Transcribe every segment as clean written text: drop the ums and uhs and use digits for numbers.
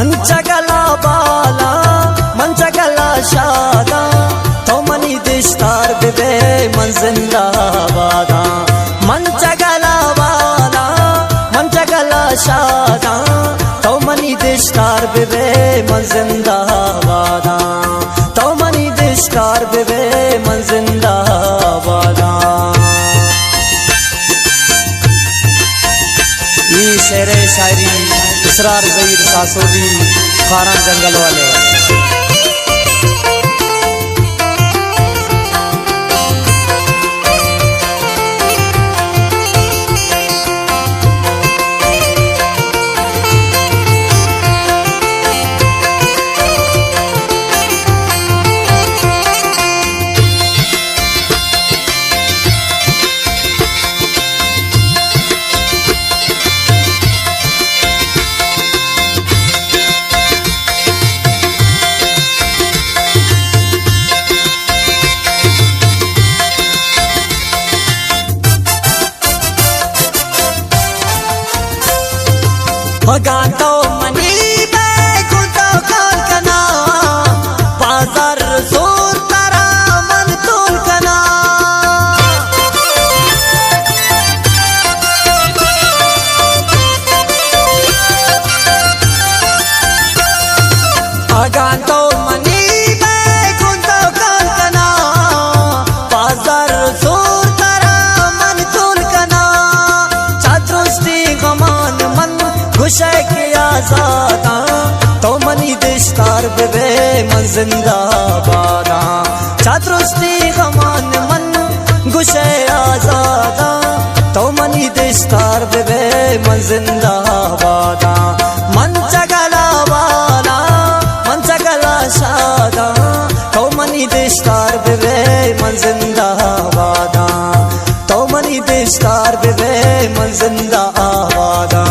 मंचगला बाला मंचगला शादा तो मनी दिस्तार बिबे मन जिंदाबादा मंचगला बाला मंचगला शादा तो मनी दिस्तार बिबे मन जिंदाबादा तो मनी दिस्तार बिबे मन जिंदाबादा। ये शेरे शायरी इसरार ज़हीर सासोदी खारा जंगल वाले। गातो मनी खुदा खान कना बाजार जोर तारा मन तोल कना गातो मनी खुदा खान कना बाजार जोर तारा मन तोल कना चादरोस्ती गमान मन खुशे के आजादा तो मनी दिस्तार बिबे मन जिंदाबादा चादरोस्ती गमान मन खुशे आजादा तो मनी दिस्तार बिबे मन जिंदाबादा मंचगला वाला मंचगला शादा तो मनी दिस्तार बिबे मन जिंदाबादा तो मनी दिस्तार बिबे मन जिंदाबादा।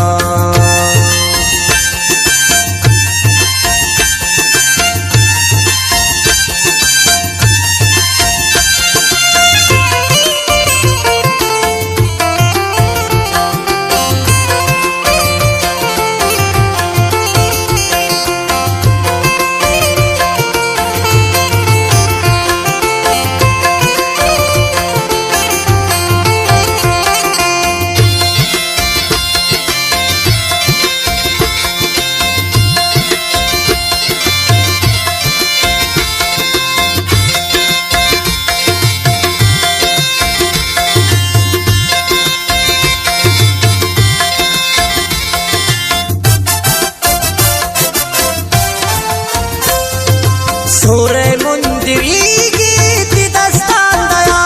सूरे मुंदिरी गीत दस्तान दया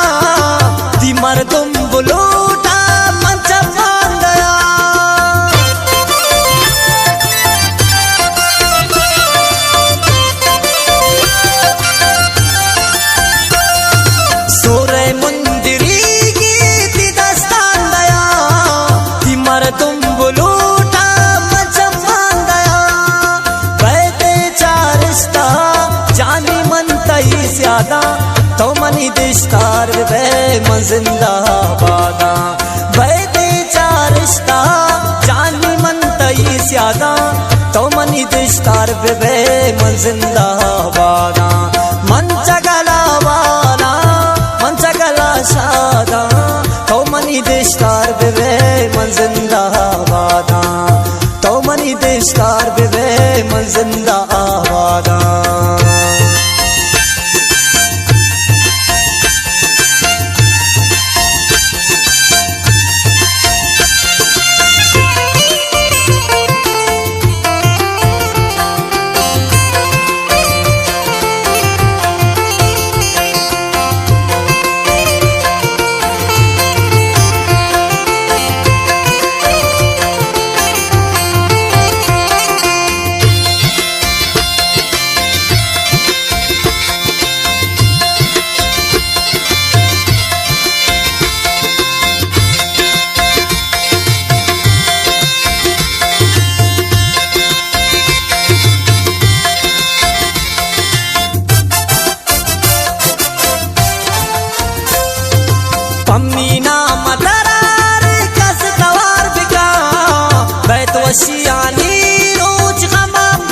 दी मर्दुम बुलूटा मंच मान दया सूरे मुंदिरी गीत दस्तान दया दी मर्दुम बुलूटा मंच मान दया बैठे चारिस्ता जानी मन तई ज्यादा तो मनी दिस्तार बिबे मन जिंदाबादा बैदे चारिस्ता जानी मन तई ज्यादा तो मनी दिस्तार बिबे मन जिंदाबादा मंचगला वाला मंचगला शादा तो मनी दिस्तार बिबे मन जिंदाबादा तो मनी दिस्तार बिबे मन जिंदाबादा। पम्मीना मदरार कस तवार बिका बैत वशियानी रोज गमाम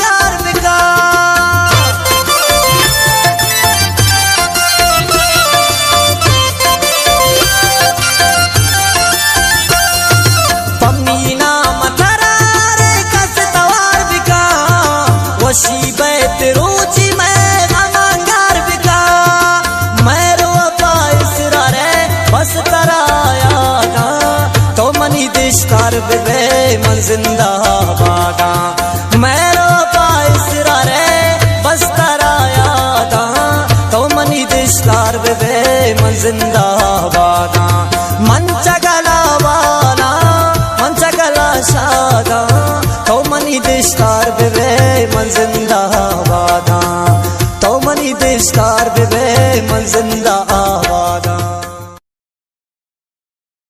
मन जिंदाबादा मेरो पाइसरा रे बस्तरा यादा तो मनी दिशदार बेबे मन जिंदाबादा मंचगला वाला मंचगला शादा तो मनी दिशदार बेबे मन जिंदाबादा तो मनी दिशदार बेबे मन जिंदाबादा